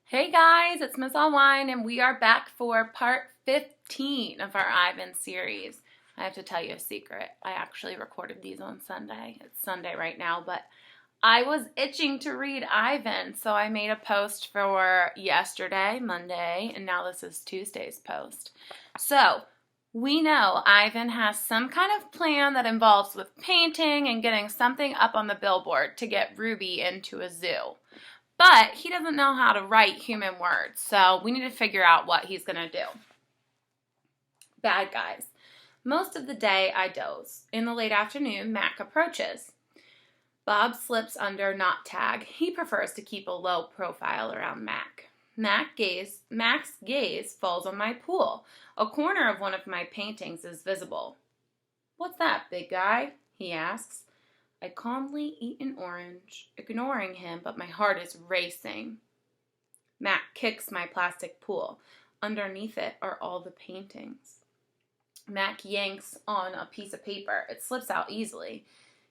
Hey guys, it's Miss All Wine, and we are back for part 15 of our Ivan series. I have to tell you a secret. I actually recorded these on Sunday. It's Sunday right now, but I was itching to read Ivan, so I made a post for yesterday, Monday, and now this is Tuesday's post. So, we know Ivan has some kind of plan that involves with painting and getting something up on the billboard to get Ruby into a zoo. But he doesn't know how to write human words, so we need to figure out what he's going to do. Bad guys. Most of the day I doze. In the late afternoon, Mac approaches. Bob slips under not tag. He prefers to keep a low profile around Mac. Mac's gaze falls on my pool. A corner of one of my paintings is visible. "What's that, big guy?" he asks. I calmly eat an orange, ignoring him, but my heart is racing. Mac kicks my plastic pool. Underneath it are all the paintings. Mac yanks on a piece of paper. It slips out easily.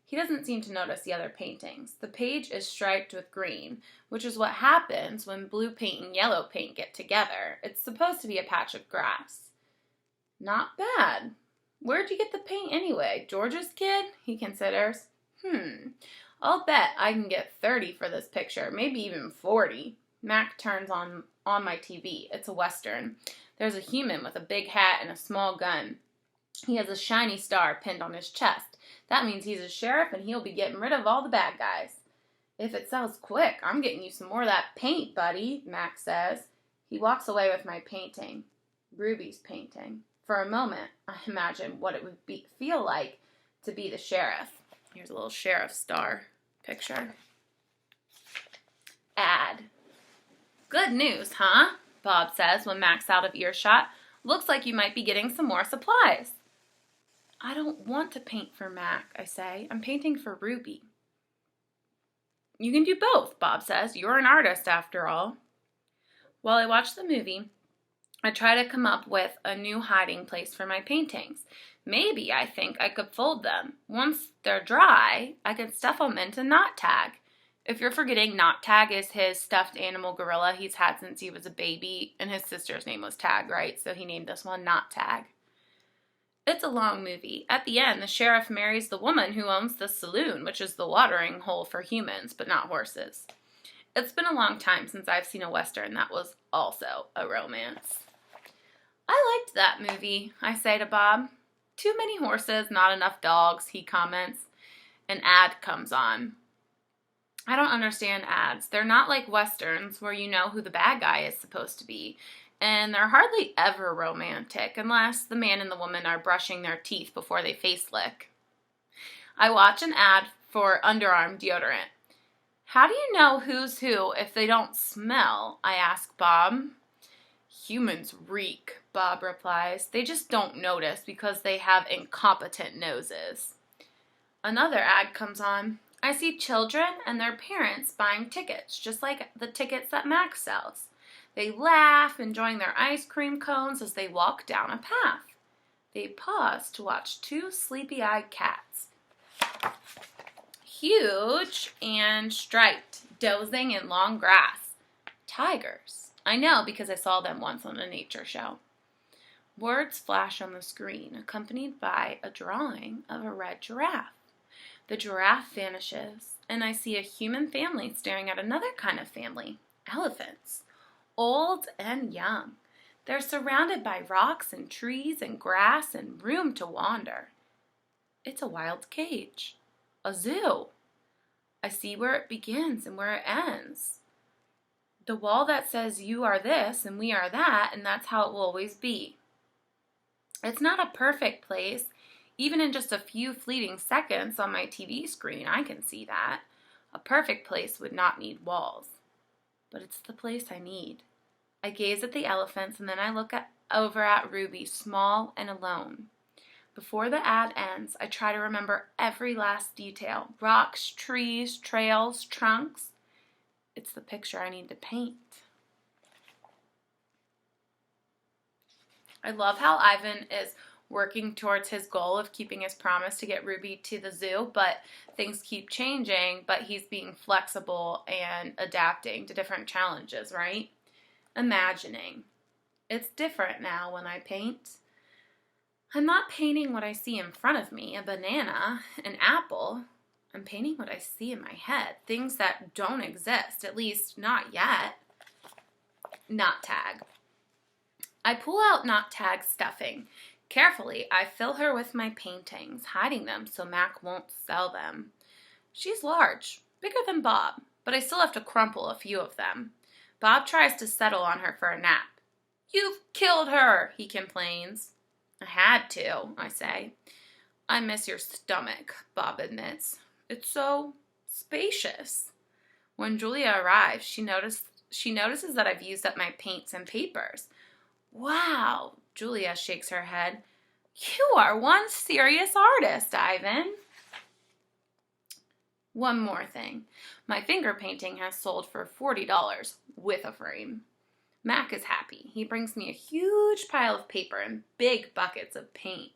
He doesn't seem to notice the other paintings. The page is striped with green, which is what happens when blue paint and yellow paint get together. It's supposed to be a patch of grass. Not bad. Where'd you get the paint anyway? George's kid? He considers. I'll bet I can get 30 for this picture, maybe even 40. Mac turns on my TV. It's a Western. There's a human with a big hat and a small gun. He has a shiny star pinned on his chest. That means he's a sheriff and he'll be getting rid of all the bad guys. "If it sells quick, I'm getting you some more of that paint, buddy," Mac says. He walks away with my painting. Ruby's painting. For a moment, I imagine what it would feel like to be the sheriff. Here's a little sheriff star picture. Ad. "Good news, huh?" Bob says when Mac's out of earshot. "Looks like you might be getting some more supplies." "I don't want to paint for Mac," I say. "I'm painting for Ruby." "You can do both," Bob says. "You're an artist, after all." While I watch the movie, I try to come up with a new hiding place for my paintings. Maybe I think I could fold them. Once they're dry, I can stuff them into Knot Tag. If you're forgetting, Knot Tag is his stuffed animal gorilla he's had since he was a baby, and his sister's name was Tag, right? So he named this one Knot Tag. It's a long movie. At the end, the sheriff marries the woman who owns the saloon, which is the watering hole for humans, but not horses. It's been a long time since I've seen a Western that was also a romance. "I liked that movie," I say to Bob. "Too many horses, not enough dogs," he comments. An ad comes on. I don't understand ads. They're not like Westerns where you know who the bad guy is supposed to be. And they're hardly ever romantic unless the man and the woman are brushing their teeth before they face lick. I watch an ad for underarm deodorant. "How do you know who's who if they don't smell?" I ask Bob. "Humans reek," Bob replies. "They just don't notice because they have incompetent noses." Another ad comes on. I see children and their parents buying tickets, just like the tickets that Mac sells. They laugh, enjoying their ice cream cones as they walk down a path. They pause to watch two sleepy-eyed cats, huge and striped, dozing in long grass. Tigers. I know because I saw them once on a nature show. Words flash on the screen, accompanied by a drawing of a red giraffe. The giraffe vanishes, and I see a human family staring at another kind of family, elephants, old and young. They're surrounded by rocks and trees and grass and room to wander. It's a wild cage, a zoo. I see where it begins and where it ends. The wall that says you are this and we are that, and that's how it will always be. It's not a perfect place. Even in just a few fleeting seconds on my TV screen, I can see that. A perfect place would not need walls. But it's the place I need. I gaze at the elephants and then I look over at Ruby, small and alone. Before the ad ends, I try to remember every last detail. Rocks, trees, trails, trunks. It's the picture I need to paint. I love how Ivan is working towards his goal of keeping his promise to get Ruby to the zoo, but things keep changing, but he's being flexible and adapting to different challenges, right? imagining. It's different now when I paint. I'm not painting what I see in front of me, a banana, an apple. I'm painting what I see in my head, things that don't exist, at least not yet. Knot tag. I pull out knot tag stuffing. Carefully, I fill her with my paintings, hiding them so Mac won't sell them. She's large, bigger than Bob, but I still have to crumple a few of them. Bob tries to settle on her for a nap. "You've killed her," he complains. "I had to," I say. "I miss your stomach," Bob admits. "It's so spacious." When Julia arrives, she notices that I've used up my paints and papers. "Wow," Julia shakes her head. "You are one serious artist, Ivan." One more thing. My finger painting has sold for $40 with a frame. Mac is happy. He brings me a huge pile of paper and big buckets of paint.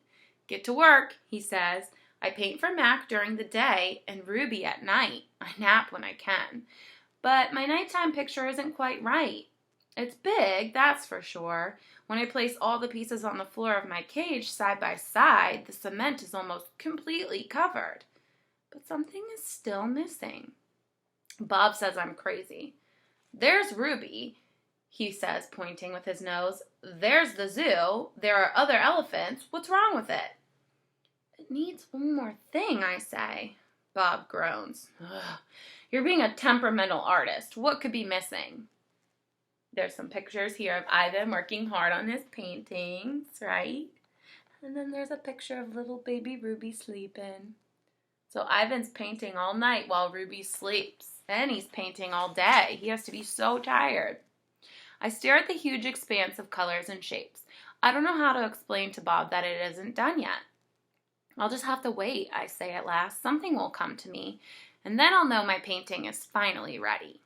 "Get to work," he says. "I paint for Mac during the day and Ruby at night. I nap when I can. But my nighttime picture isn't quite right. It's big, that's for sure. When I place all the pieces on the floor of my cage side by side, the cement is almost completely covered. But something is still missing." Bob says I'm crazy. "There's Ruby," he says, pointing with his nose. "There's the zoo. There are other elephants. What's wrong with it?" "It needs one more thing," I say. Bob groans. "Ugh. You're being a temperamental artist. What could be missing?" There's some pictures here of Ivan working hard on his paintings, right? And then there's a picture of little baby Ruby sleeping. So Ivan's painting all night while Ruby sleeps. And he's painting all day. He has to be so tired. I stare at the huge expanse of colors and shapes. I don't know how to explain to Bob that it isn't done yet. "I'll just have to wait," I say at last. "Something will come to me, and then I'll know my painting is finally ready."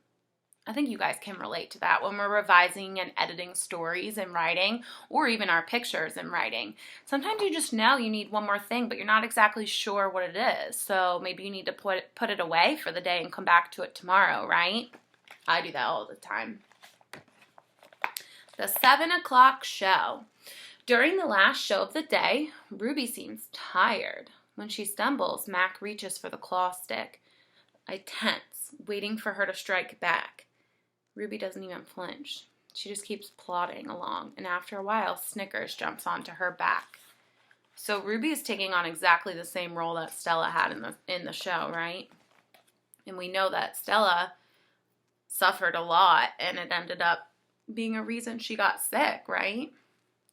I think you guys can relate to that when we're revising and editing stories and writing, or even our pictures and writing. Sometimes you just know you need one more thing, but you're not exactly sure what it is. So maybe you need to put it away for the day and come back to it tomorrow, right? I do that all the time. The 7 o'clock show. During the last show of the day, Ruby seems tired. When she stumbles, Mac reaches for the claw stick. I tense, waiting for her to strike back. Ruby doesn't even flinch. She just keeps plodding along, and after a while, Snickers jumps onto her back. So Ruby is taking on exactly the same role that Stella had in the show, right? And we know that Stella suffered a lot, and it ended up being a reason she got sick, right?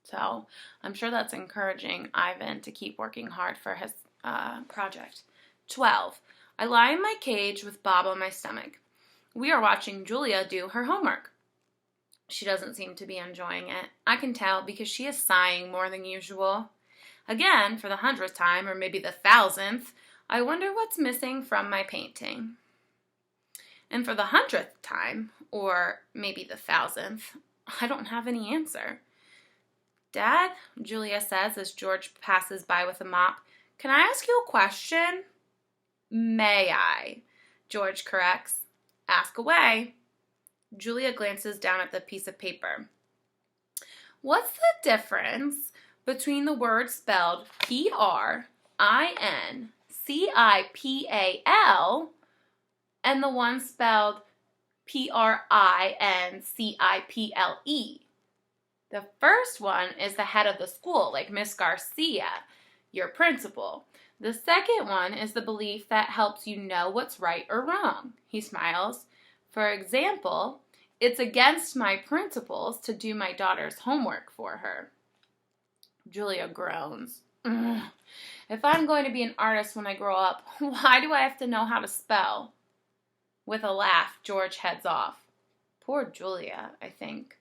So I'm sure that's encouraging Ivan to keep working hard for his project. 12. I lie in my cage with Bob on my stomach. We are watching Julia do her homework. She doesn't seem to be enjoying it. I can tell because she is sighing more than usual. Again, for the 100th time, or maybe the 1,000th, I wonder what's missing from my painting. And for the 100th time, or maybe the 1,000th, I don't have any answer. "Dad," Julia says as George passes by with a mop, "can I ask you a question?" "May I?" George corrects. "Ask away." Julia glances down at the piece of paper. "What's the difference between the word spelled P-R-I-N-C-I-P-A-L and the one spelled P-R-I-N-C-I-P-L-E? The first one is the head of the school, like Miss Garcia, your principal. The second one is the belief that helps you know what's right or wrong." He smiles. "For example, it's against my principles to do my daughter's homework for her." Julia groans. "Ugh. If I'm going to be an artist when I grow up, why do I have to know how to spell?" With a laugh, George heads off. Poor Julia, I think.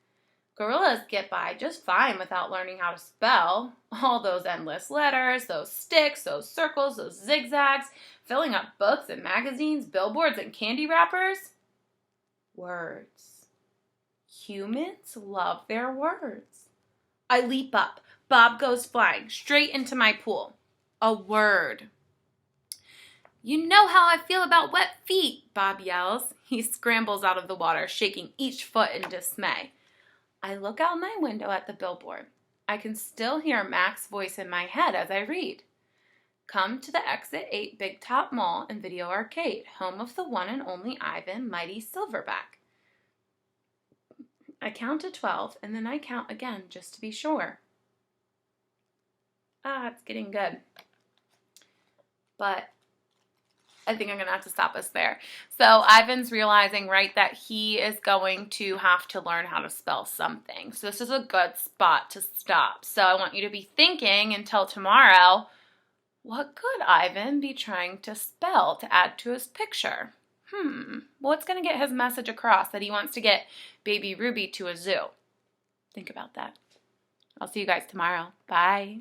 Gorillas get by just fine without learning how to spell. All those endless letters, those sticks, those circles, those zigzags, filling up books and magazines, billboards and candy wrappers. Words. Humans love their words. I leap up. Bob goes flying straight into my pool. A word. "You know how I feel about wet feet," Bob yells. He scrambles out of the water, shaking each foot in dismay. I look out my window at the billboard. I can still hear Mac's voice in my head as I read. Come to the Exit 8 Big Top Mall and Video Arcade, home of the one and only Ivan Mighty Silverback. I count to 12 and then I count again just to be sure. It's getting good. But I think I'm going to have to stop us there. So Ivan's realizing, right, that he is going to have to learn how to spell something. So this is a good spot to stop. So I want you to be thinking until tomorrow, what could Ivan be trying to spell to add to his picture? What's going to get his message across that he wants to get baby Ruby to a zoo? Think about that. I'll see you guys tomorrow. Bye.